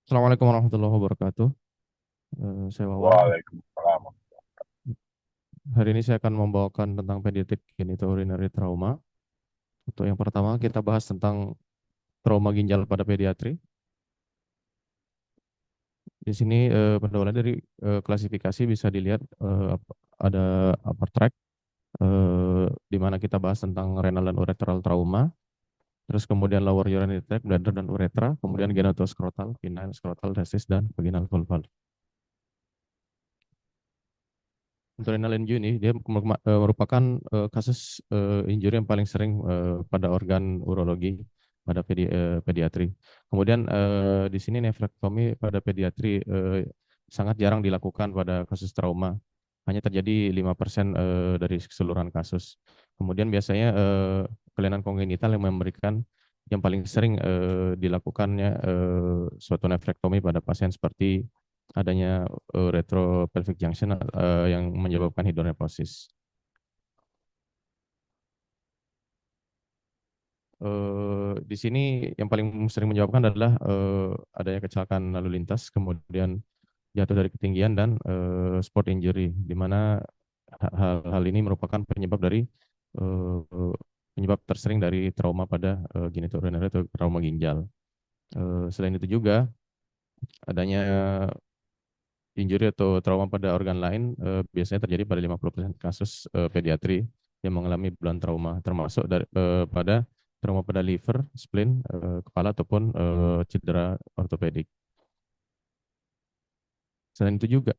Assalamualaikum warahmatullahi wabarakatuh. Saya Wawan. Waalaikumsalam. Hari ini saya akan membawakan tentang pediatrik genitourinary trauma. Untuk yang pertama, kita bahas tentang trauma ginjal pada pediatri. Di sini pendahuluan dari klasifikasi bisa dilihat ada upper tract, di mana kita bahas tentang renal dan ureteral trauma. Terus kemudian lower urinary tract, bladder dan uretra. Kemudian genitouskrotal, penile skrotal, testis, dan vaginal vulval. Untuk renal injury ini dia merupakan kasus injury yang paling sering pada organ urologi pada pediatri. Kemudian di sini nefrektomi pada pediatri sangat jarang dilakukan pada kasus trauma. Hanya terjadi 5% dari keseluruhan kasus. Kemudian biasanya kelainan kongenital yang memberikan yang paling sering dilakukannya suatu nefrektomi pada pasien seperti adanya retropelvic junction yang menyebabkan hidronephrosis. Di sini yang paling sering menyebabkan adalah adanya kecelakaan lalu lintas, kemudian jatuh dari ketinggian dan sport injury, di mana hal ini merupakan penyebab dari penyebab tersering dari trauma pada genitourinary atau trauma ginjal. Selain itu juga adanya injury atau trauma pada organ lain biasanya terjadi pada 50% kasus pediatri yang mengalami blunt trauma, termasuk pada trauma pada liver, spleen, kepala ataupun cedera ortopedik. Selain itu juga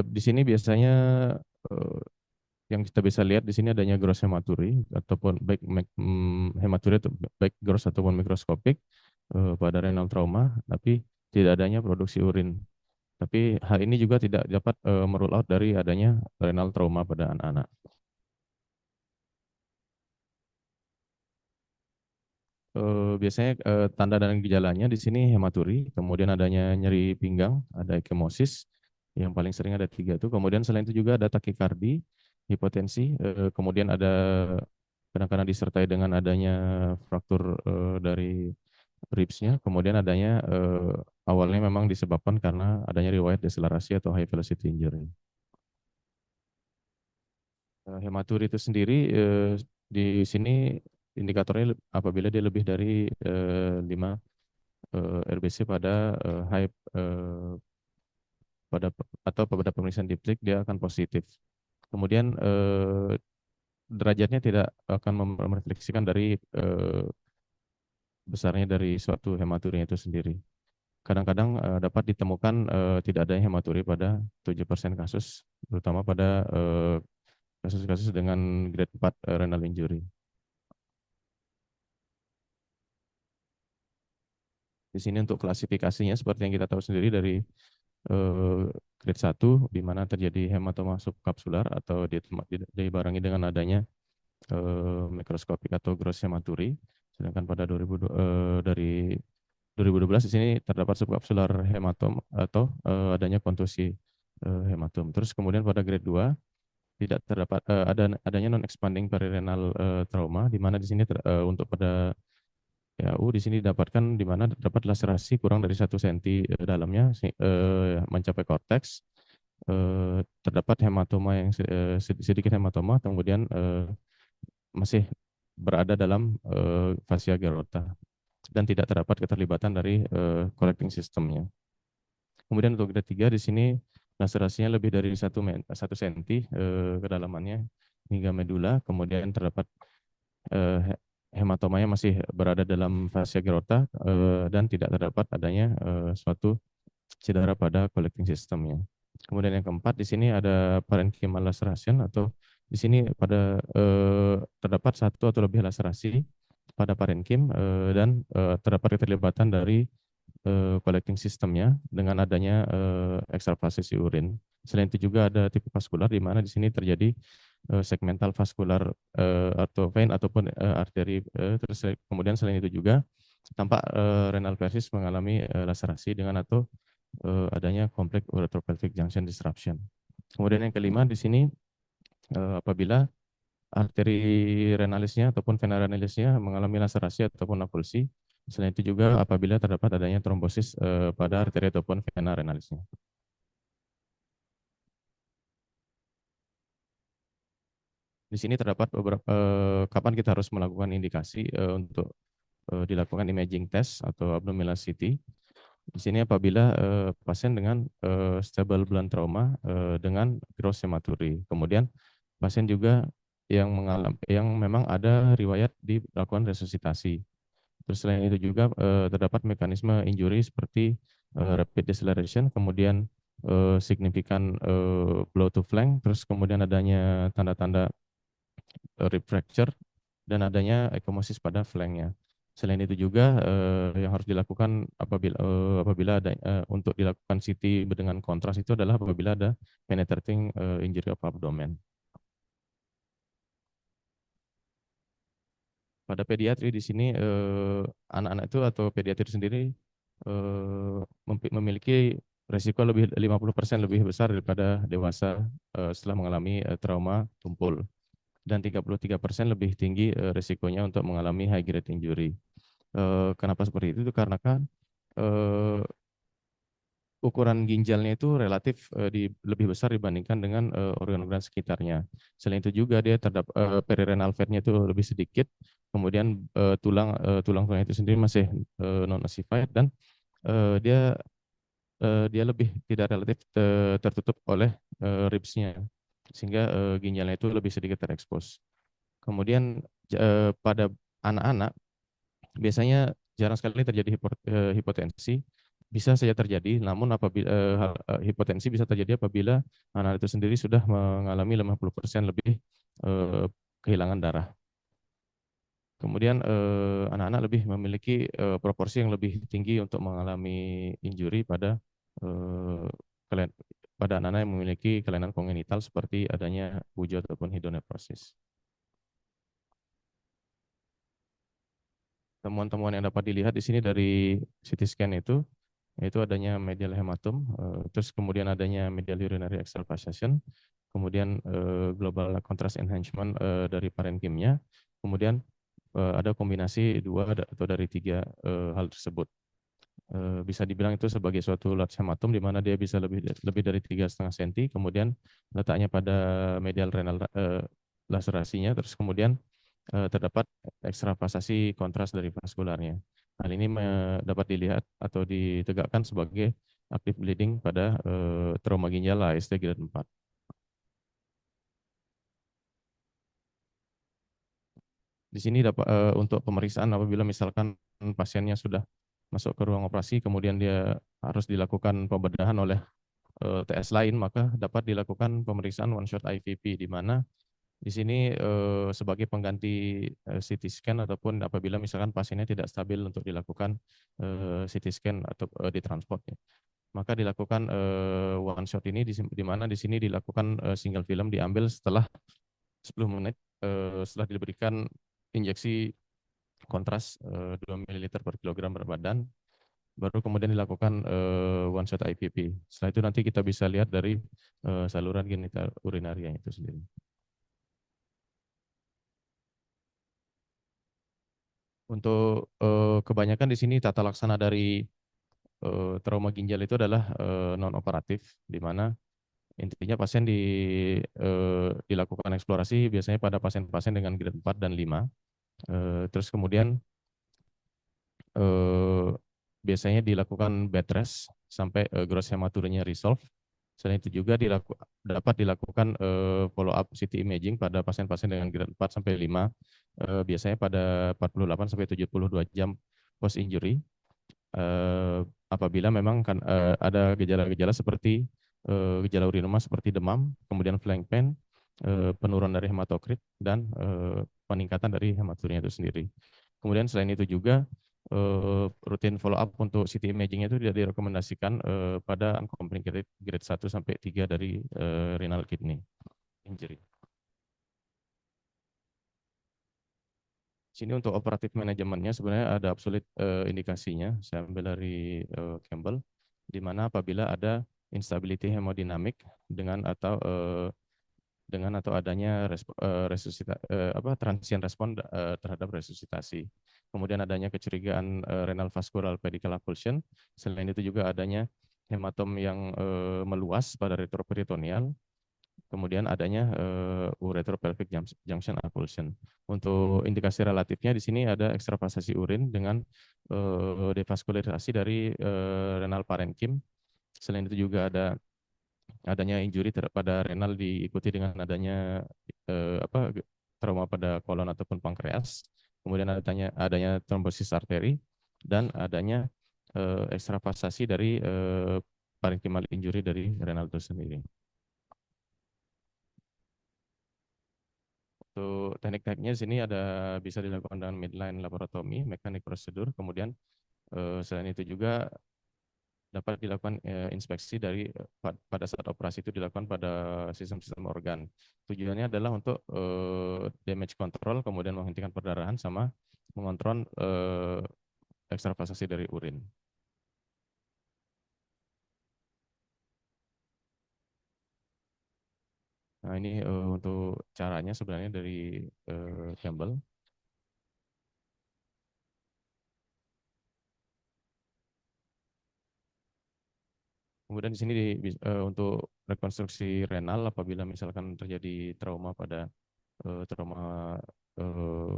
di sini biasanya eh, yang kita bisa lihat di sini adanya gross hematuri ataupun baik hematuri atau baik gross ataupun mikroskopik pada renal trauma, tapi tidak adanya produksi urin. Tapi hal ini juga tidak dapat merule out dari adanya renal trauma pada anak-anak. Biasanya tanda dan gejalanya di sini hematuri, kemudian adanya nyeri pinggang, ada ekemosis, yang paling sering ada 3 itu. Kemudian selain itu juga ada takikardi, hipotensi, kemudian ada kadang-kadang disertai dengan adanya fraktur dari ribsnya, kemudian adanya awalnya memang disebabkan karena adanya riwayat deselerasi atau high velocity injury. Hematuri itu sendiri di sini indikatornya apabila dia lebih dari 5 RBC pada high pada atau pada pemeriksaan diplik dia akan positif. Kemudian derajatnya tidak akan merefleksikan dari besarnya dari suatu hematurinya itu sendiri. Kadang-kadang dapat ditemukan tidak ada hematuri pada 7% kasus, terutama pada kasus-kasus dengan grade 4 renal injury. Di sini untuk klasifikasinya seperti yang kita tahu sendiri dari grade 1 di mana terjadi hematoma subkapsular atau dibarengi dengan adanya mikroskopik atau gross hematuri. Sedangkan pada 2000 dari 2012 di sini terdapat subkapsular hematom atau adanya kontusi hematom. Terus kemudian pada grade 2 tidak terdapat adanya non expanding perirenal trauma di mana di sini untuk pada PAU di sini didapatkan di mana terdapat laserasi kurang dari 1 cm dalamnya mencapai korteks. Terdapat hematoma yang sedikit hematoma, kemudian masih berada dalam fascia gerota dan tidak terdapat keterlibatan dari collecting systemnya. Kemudian untuk grade 3 di sini laserasinya lebih dari 1 cm kedalamannya hingga medula, kemudian terdapat hematomanya masih berada dalam fascia gerota dan tidak terdapat adanya suatu cedera pada collecting systemnya. Kemudian yang keempat di sini ada parenchymal laceration atau di sini pada terdapat 1 atau lebih laserasi pada parenkim dan terdapat keterlibatan dari collecting systemnya dengan adanya ekstravasasi urin. Selain itu juga ada tipe vaskular di mana di sini terjadi segmental vaskular atau vein ataupun arteri. Terus kemudian selain itu juga tampak renal plesis mengalami laserasi dengan atau adanya kompleks uretropelvic junction disruption. Kemudian yang kelima di sini apabila arteri renalisnya ataupun vena renalisnya mengalami laserasi ataupun avulsi, Selain itu juga apabila terdapat adanya trombosis pada arteri ataupun vena renalisnya. Di sini terdapat beberapa kapan kita harus melakukan indikasi untuk dilakukan imaging test atau abdominal CT. Di sini apabila pasien dengan stable blunt trauma dengan gross hematuri. Kemudian pasien juga yang memang ada riwayat dilakukan resusitasi. Terus selain itu juga terdapat mekanisme injury seperti rapid deceleration, kemudian signifikan blow to flank, terus kemudian adanya tanda-tanda rib fracture dan adanya ekomosis pada flanknya. Selain itu juga yang harus dilakukan apabila ada untuk dilakukan CT dengan kontras itu adalah apabila ada penetrating injury of abdomen. Pada pediatri di sini anak-anak itu atau pediatri sendiri memiliki resiko lebih 50% lebih besar daripada dewasa setelah mengalami trauma tumpul dan 33% lebih tinggi resikonya untuk mengalami high grade injury. Kenapa seperti itu? Karena kan ukuran ginjalnya itu relatif lebih besar dibandingkan dengan organ-organ sekitarnya. Selain itu juga dia terdapat perirenal fatnya itu lebih sedikit, kemudian tulang itu sendiri masih non ossified dan dia dia lebih tidak relatif tertutup oleh ribsnya, sehingga ginjalnya itu lebih sedikit terekspos. Kemudian pada anak-anak biasanya jarang sekali terjadi hipotensi, bisa saja terjadi, namun apabila hipotensi bisa terjadi apabila anak itu sendiri sudah mengalami 50% lebih kehilangan darah. Kemudian anak-anak lebih memiliki proporsi yang lebih tinggi untuk mengalami injury eh, pada anak-anak yang memiliki kelainan kongenital seperti adanya bujo ataupun hidronefrosis. Temuan-temuan yang dapat dilihat di sini dari CT scan yaitu adanya medial hematum, terus kemudian adanya medial urinary extravasation, kemudian global contrast enhancement dari parenkimnya, kemudian ada kombinasi dua atau dari tiga hal tersebut. Bisa dibilang itu sebagai suatu large hematum di mana dia bisa lebih dari 3,5 cm, kemudian letaknya pada medial renal laserasinya, terus kemudian terdapat ekstravasasi kontras dari vaskularnya. Hal ini dapat dilihat atau ditegakkan sebagai active bleeding pada trauma ginjal AST grade 4. Di sini dapat untuk pemeriksaan apabila misalkan pasiennya sudah masuk ke ruang operasi, kemudian dia harus dilakukan pembedahan oleh TS lain, maka dapat dilakukan pemeriksaan one shot IVP, di mana di sini sebagai pengganti CT scan ataupun apabila misalkan pasiennya tidak stabil untuk dilakukan CT scan atau ditransport, ya. Maka dilakukan one shot ini di mana di sini dilakukan single film diambil setelah 10 menit setelah diberikan injeksi kontras 2 ml per kilogram berat badan, baru kemudian dilakukan one shot IVP. Setelah itu nanti kita bisa lihat dari saluran genital urinaria itu sendiri. Untuk kebanyakan di sini tata laksana dari trauma ginjal itu adalah non operatif, di mana intinya pasien dilakukan eksplorasi biasanya pada pasien-pasien dengan grade 4 dan 5. Terus kemudian eh, biasanya dilakukan bed rest sampai gross hematurinya resolve. Selain itu juga dapat dilakukan follow up CT imaging pada pasien-pasien dengan grade 4 sampai 5, biasanya pada 48 sampai 72 jam post injury. Apabila memang kan ada gejala-gejala seperti gejala urinoma seperti demam, kemudian flank pain, penurunan dari hematokrit dan peningkatan dari hematurinya itu sendiri. Kemudian selain itu juga rutin follow up untuk CT imaging itu tidak direkomendasikan pada uncomplicated grade 1 sampai 3 dari renal kidney injury. Sini untuk operatif manajemennya sebenarnya ada absolute indikasinya, saya ambil dari Campbell, di mana apabila ada instability hemodinamik dengan atau adanya transient respon terhadap resusitasi. kemudian adanya kecurigaan renal vascular pedicle occlusion. Selain itu juga adanya hematom yang meluas pada retroperitoneal, kemudian adanya uretropelvic junction occlusion. Untuk indikasi relatifnya di sini ada ekstravasasi urin dengan devaskularisasi dari renal parenkim. Selain itu juga adanya injury pada renal diikuti dengan adanya trauma pada kolon ataupun pankreas. Kemudian adanya trombosis arteri dan adanya ekstravasasi dari parenchymal injury dari renal itu sendiri. Untuk teknik-tekniknya di sini bisa dilakukan dengan midline laparotomy, mekanik prosedur, kemudian selain itu juga dapat dilakukan inspeksi dari pada saat operasi itu dilakukan pada sistem-sistem organ. Tujuannya adalah untuk damage control, kemudian menghentikan perdarahan sama mengontrol ekstravasasi dari urin. Nah ini untuk caranya sebenarnya dari Campbell. Kemudian di sini untuk rekonstruksi renal apabila misalkan terjadi trauma pada trauma eh,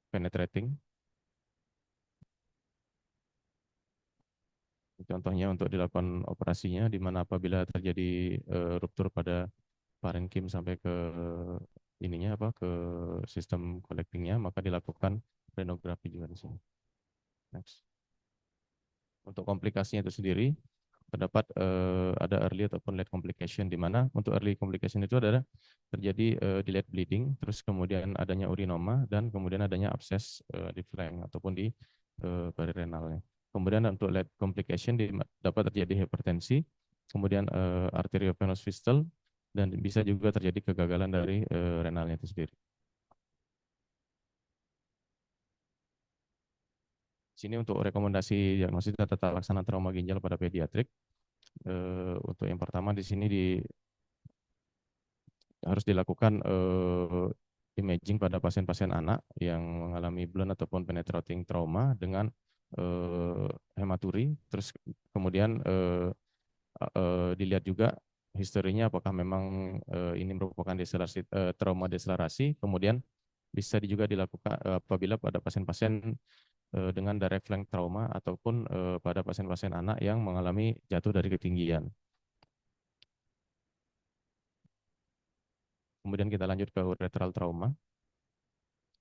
penetrating. Contohnya untuk dilakukan operasinya di mana apabila terjadi ruptur pada parenkim sampai ke ininya ke sistem collectingnya, maka dilakukan renografi juga di sini. Next. Untuk komplikasinya itu sendiri terdapat ada early ataupun late complication, di mana untuk early complication itu adalah terjadi delayed bleeding, terus kemudian adanya urinoma dan kemudian adanya abses di flank ataupun di perirenalnya. Kemudian untuk late complication dapat terjadi hipertensi, kemudian arteriovenous fistule, dan bisa juga terjadi kegagalan dari renalnya itu sendiri. Sini untuk rekomendasi diagnosis dan tata laksana trauma ginjal pada pediatrik. Untuk yang pertama di sini harus dilakukan imaging pada pasien-pasien anak yang mengalami blunt ataupun penetrating trauma dengan hematuri. Terus kemudian dilihat juga historinya apakah memang ini merupakan trauma deselerasi. Kemudian bisa juga dilakukan apabila pada pasien-pasien dengan direct flank trauma ataupun pada pasien-pasien anak yang mengalami jatuh dari ketinggian. Kemudian kita lanjut ke ureteral trauma.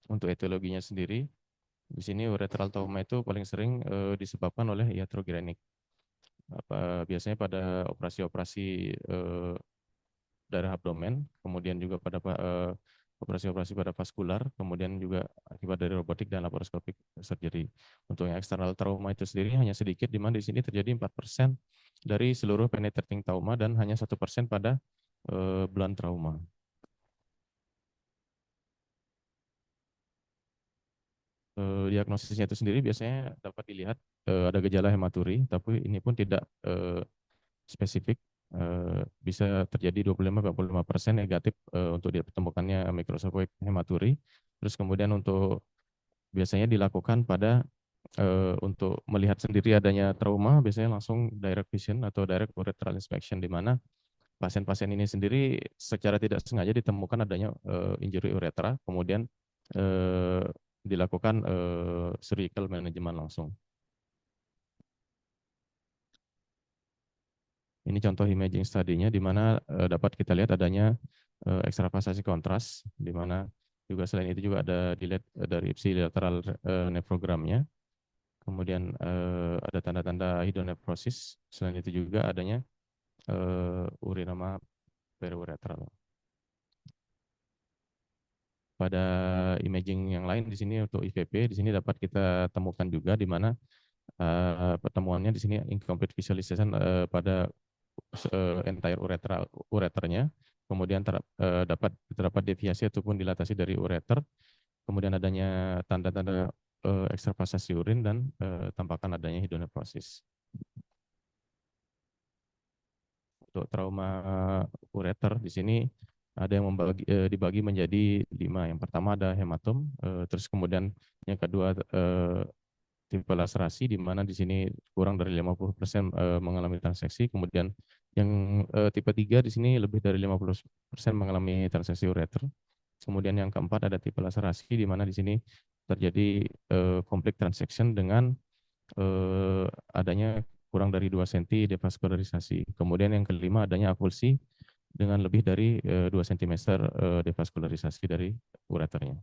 Untuk etiologinya sendiri, di sini ureteral trauma itu paling sering disebabkan oleh iatrogenik. Biasanya pada operasi-operasi darah abdomen, kemudian juga pada operasi-operasi pada vaskular, kemudian juga akibat dari robotik dan laparoskopik surgery. Untuk yang eksternal trauma itu sendiri hanya sedikit, di mana di sini terjadi 4% dari seluruh penetrating trauma dan hanya 1% pada blunt trauma. Diagnosisnya itu sendiri biasanya dapat dilihat ada gejala hematuri, tapi ini pun tidak spesifik. Bisa terjadi 25-45% negatif untuk ditemukannya microscopic hematuri. Terus kemudian untuk biasanya dilakukan pada untuk melihat sendiri adanya trauma, biasanya langsung direct vision atau direct ureteral inspection, di mana pasien-pasien ini sendiri secara tidak sengaja ditemukan adanya injury uretra, kemudian dilakukan surgical management langsung. Ini contoh imaging study-nya, di mana dapat kita lihat adanya ekstravasasi kontras, di mana juga selain itu juga ada dilihat dari ipsilateral nefrogramnya, kemudian ada tanda-tanda hidronefrosis, selain itu juga adanya urinoma periuretral. Pada imaging yang lain di sini untuk IVP, di sini dapat kita temukan juga, di mana pertemuannya di sini incomplete visualization pada entire ureternya, kemudian dapat terdapat deviasi ataupun dilatasi dari ureter, kemudian adanya tanda-tanda ekstravasasi urin dan tampakkan adanya hidronefrosis. Untuk trauma ureter di sini ada yang dibagi menjadi 5. Yang pertama ada hematom, terus kemudian yang kedua tipe laserasi di mana di sini kurang dari 50% mengalami transeksi. Kemudian yang tipe 3 di sini lebih dari 50% mengalami transeksi ureter. Kemudian yang keempat ada tipe laserasi di mana di sini terjadi complete transection dengan adanya kurang dari 2 cm devaskularisasi. Kemudian yang kelima adanya avulsi dengan lebih dari 2 cm devaskularisasi dari ureternya.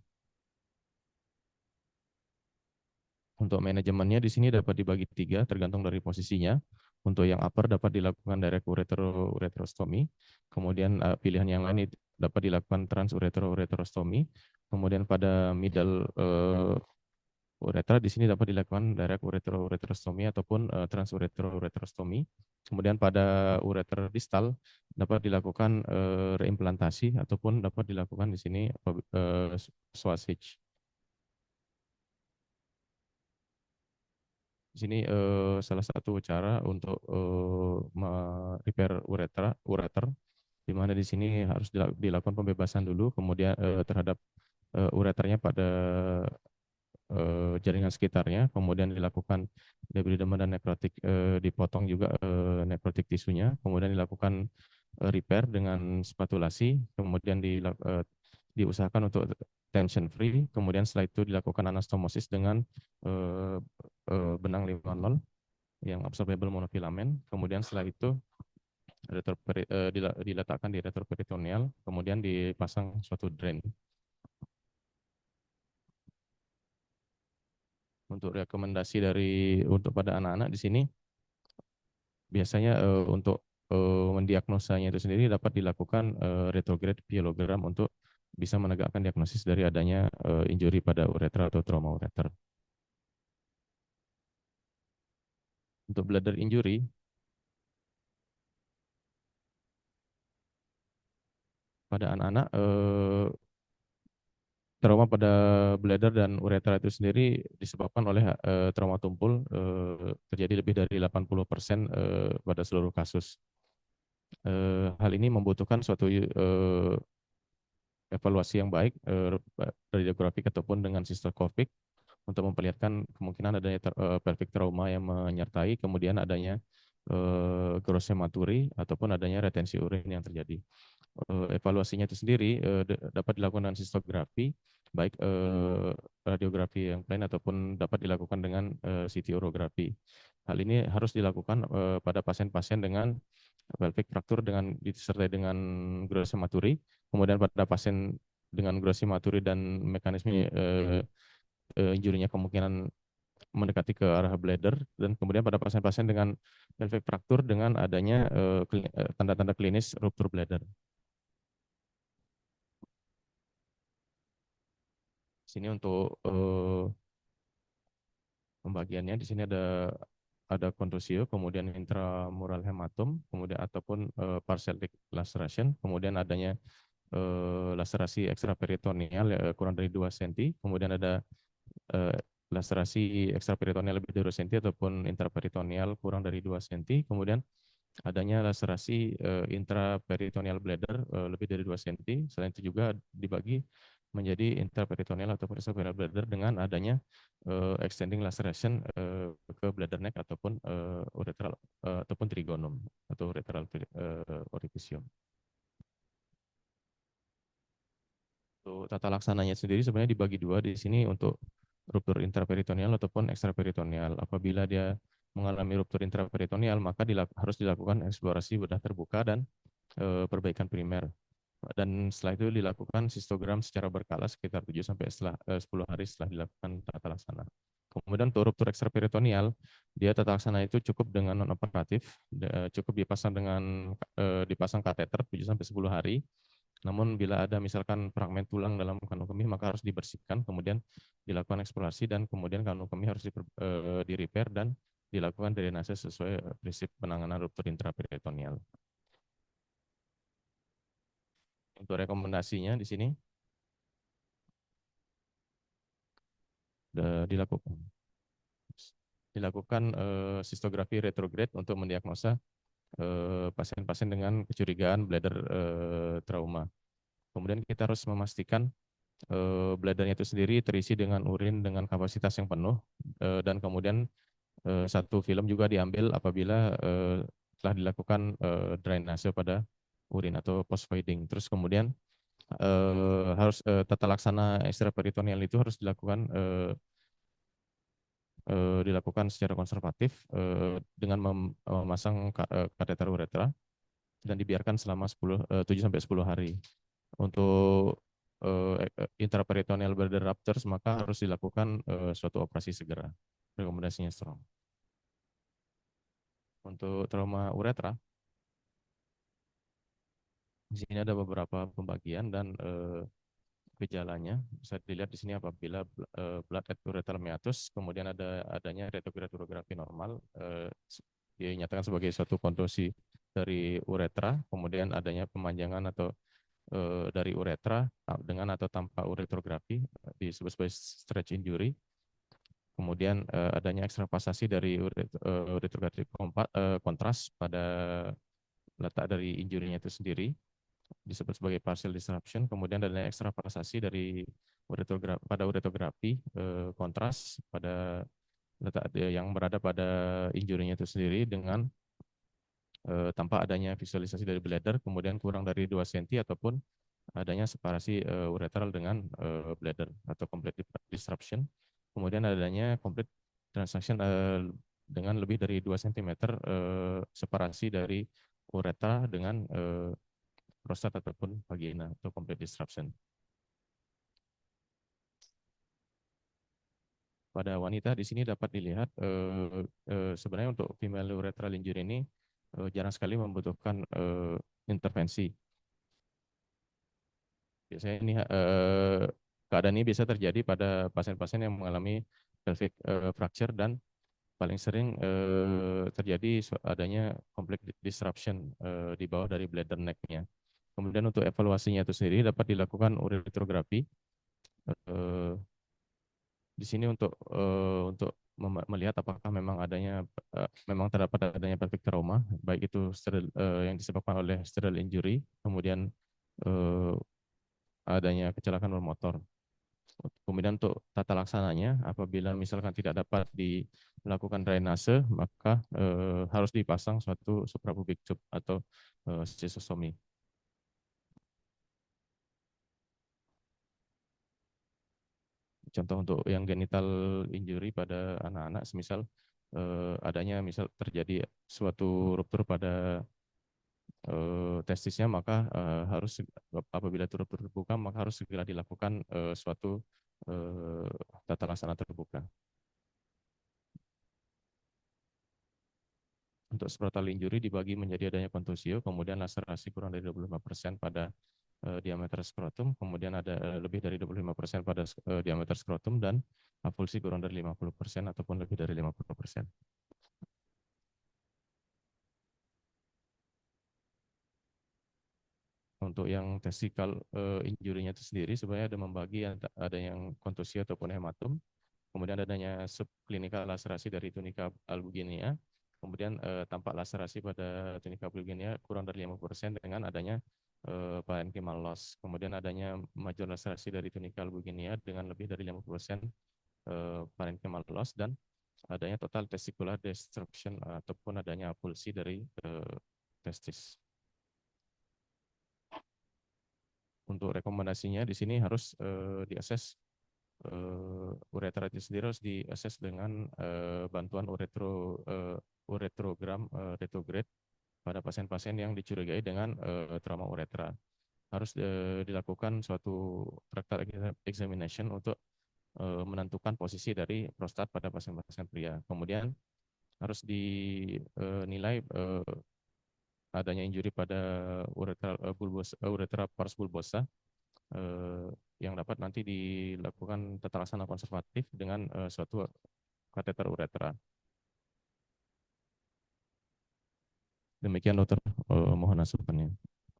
Untuk manajemennya di sini dapat dibagi 3 tergantung dari posisinya. Untuk yang upper dapat dilakukan direct ureterostomy. Kemudian pilihan yang lain dapat dilakukan transureterostomy. Kemudian pada middle uretra di sini dapat dilakukan direct ureterostomy ataupun transureterostomy. Kemudian pada ureter distal dapat dilakukan reimplantasi ataupun dapat dilakukan di sini swasage. Di sini salah satu cara untuk repair ureter, di mana di sini harus dilakukan pembebasan dulu, kemudian terhadap ureternya pada jaringan sekitarnya, kemudian dilakukan debridement dan nekrotik, dipotong juga nekrotik tisunya, kemudian dilakukan repair dengan spatulasi, kemudian diusahakan untuk tension free, kemudian setelah itu dilakukan anastomosis dengan benang limonol yang absorbable monofilament, kemudian setelah itu diletakkan di retroperitoneal, kemudian dipasang suatu drain. Untuk rekomendasi untuk pada anak-anak di sini biasanya untuk mendiagnosanya itu sendiri dapat dilakukan retrograde pielogram untuk bisa menegakkan diagnosis dari adanya injury pada uretra atau trauma ureter. Untuk bladder injury, pada anak-anak trauma pada bladder dan uretra itu sendiri disebabkan oleh trauma tumpul, terjadi lebih dari 80% pada seluruh kasus. Hal ini membutuhkan suatu evaluasi yang baik, radiografik ataupun dengan sistoskopik untuk memperlihatkan kemungkinan adanya pelvic trauma yang menyertai, kemudian adanya gross hematuri ataupun adanya retensi urin yang terjadi. Evaluasinya itu sendiri dapat dilakukan dengan sistografi, baik radiografi yang plain ataupun dapat dilakukan dengan CT urografi. Hal ini harus dilakukan pada pasien-pasien dengan pelvic fracture disertai dengan gross hematuri, kemudian pada pasien dengan gross hematuri dan mekanisme injurinya kemungkinan mendekati ke arah bladder, dan kemudian pada pasien-pasien dengan pelvic fracture dengan adanya tanda-tanda klinis ruptur bladder. Sini untuk pembagiannya di sini ada contusio, kemudian intramural hematom, kemudian ataupun partial laceration, kemudian adanya laserasi ekstraperitoneal kurang dari 2 cm, kemudian ada laserasi ekstraperitoneal lebih dari 2 cm ataupun intraperitoneal kurang dari 2 cm, kemudian adanya laserasi intraperitoneal bladder lebih dari 2 cm. Selain itu juga dibagi menjadi intraperitoneal atau extraperitoneal bladder dengan adanya extending laceration ke bladder neck ataupun uretral ataupun trigonum atau uretral orificium. Untuk tata laksananya sendiri sebenarnya dibagi dua di sini untuk ruptur intraperitoneal ataupun ekstraperitoneal. Apabila dia mengalami ruptur intraperitoneal, maka harus dilakukan eksplorasi bedah terbuka dan perbaikan primer. Dan setelah itu dilakukan sistogram secara berkala sekitar 7 sampai 10 hari setelah dilakukan tata laksana. Kemudian untuk ruptur ekstraperitoneal, dia tata laksana itu cukup dengan non operatif, cukup dipasang kateter 7 sampai 10 hari. Namun bila ada misalkan fragmen tulang dalam kandung kemih, maka harus dibersihkan, kemudian dilakukan eksplorasi, dan kemudian kandung kemih harus di repair dan dilakukan drainase sesuai prinsip penanganan ruptur intraperitoneal. Untuk rekomendasinya di sini dilakukan sistografi retrograde untuk mendiagnosa pasien-pasien dengan kecurigaan bladder trauma. Kemudian kita harus memastikan bladdernya itu sendiri terisi dengan urin dengan kapasitas yang penuh, dan kemudian satu film juga diambil apabila telah dilakukan drainase pada urin atau post voiding. Terus kemudian harus tata laksana ekstraperitoneal itu harus dilakukan secara konservatif dengan memasang kateter uretra dan dibiarkan selama 7 sampai 10 hari. Untuk intraperitoneal bladder ruptures maka harus dilakukan suatu operasi segera. Rekomendasinya strong. Untuk trauma uretra, di sini ada beberapa pembagian dan gejalanya. Bisa dilihat di sini apabila blood at ureter meatus, kemudian adanya retogratografi normal, dinyatakan sebagai suatu kontusi dari uretra, kemudian adanya pemanjangan atau dari uretra dengan atau tanpa uretrografi disebut sebagai stretch injury. Kemudian adanya ekstravasasi dari uretrografi kontras pada letak dari injurinya itu sendiri disebut sebagai partial disruption. Kemudian adanya ekstravasasi dari pada uretrografi kontras pada letak yang berada pada injurinya itu sendiri dengan tanpa adanya visualisasi dari bladder, kemudian kurang dari 2 cm ataupun adanya separasi uretral dengan bladder atau complete disruption. Kemudian adanya complete transaction dengan lebih dari 2 cm separasi dari uretra dengan prostat ataupun vagina atau complete disruption. Pada wanita di sini dapat dilihat sebenarnya untuk female urethral injury ini jarang sekali membutuhkan intervensi. Biasanya ini keadaan ini bisa terjadi pada pasien-pasien yang mengalami pelvic fracture dan paling sering terjadi adanya complete disruption di bawah dari bladder neck-nya. Kemudian untuk evaluasinya itu sendiri dapat dilakukan uretrografi. Di sini untuk melihat apakah memang memang terdapat adanya pelvic trauma, baik itu yang disebabkan oleh sterile injury, kemudian adanya kecelakaan bermotor. Kemudian untuk tata laksananya, apabila misalkan tidak dapat dilakukan drainase, maka harus dipasang suatu suprapubic tube atau schistosomy. Contoh untuk yang genital injury pada anak-anak, semisal adanya misal terjadi suatu ruptur pada testisnya, maka harus apabila itu ruptur terbuka, maka harus segera dilakukan suatu tata laksana terbuka. Untuk scrotal injury dibagi menjadi adanya kontusio, kemudian laserasi kurang dari 25% pada diameter skrotum, kemudian ada lebih dari 25% pada diameter skrotum, dan avulsi kurang dari 50% ataupun lebih dari 50%. Untuk yang testicle injury-nya itu sendiri sebenarnya ada membagi, ada yang kontusi ataupun hematum, kemudian adanya subklinikal laserasi dari tunica albuginea, kemudian tampak laserasi pada tunica albuginea kurang dari 50% dengan adanya parenchymal loss, kemudian adanya major laserasi dari tunica albuginea dengan lebih dari 50% parenchymal loss, dan adanya total testicular destruction ataupun adanya avulsi dari testis. Untuk rekomendasinya di sini harus diakses uretra itu sendiri harus diakses dengan bantuan uretrogram retrograde pada pasien-pasien yang dicurigai dengan trauma uretra. Harus dilakukan suatu rectal examination untuk menentukan posisi dari prostat pada pasien-pasien pria. Kemudian harus dinilai adanya injury pada uretra pars bulbosa yang dapat nanti dilakukan tata laksana konservatif dengan suatu kateter uretra. Demikian dokter, mohon masukannya.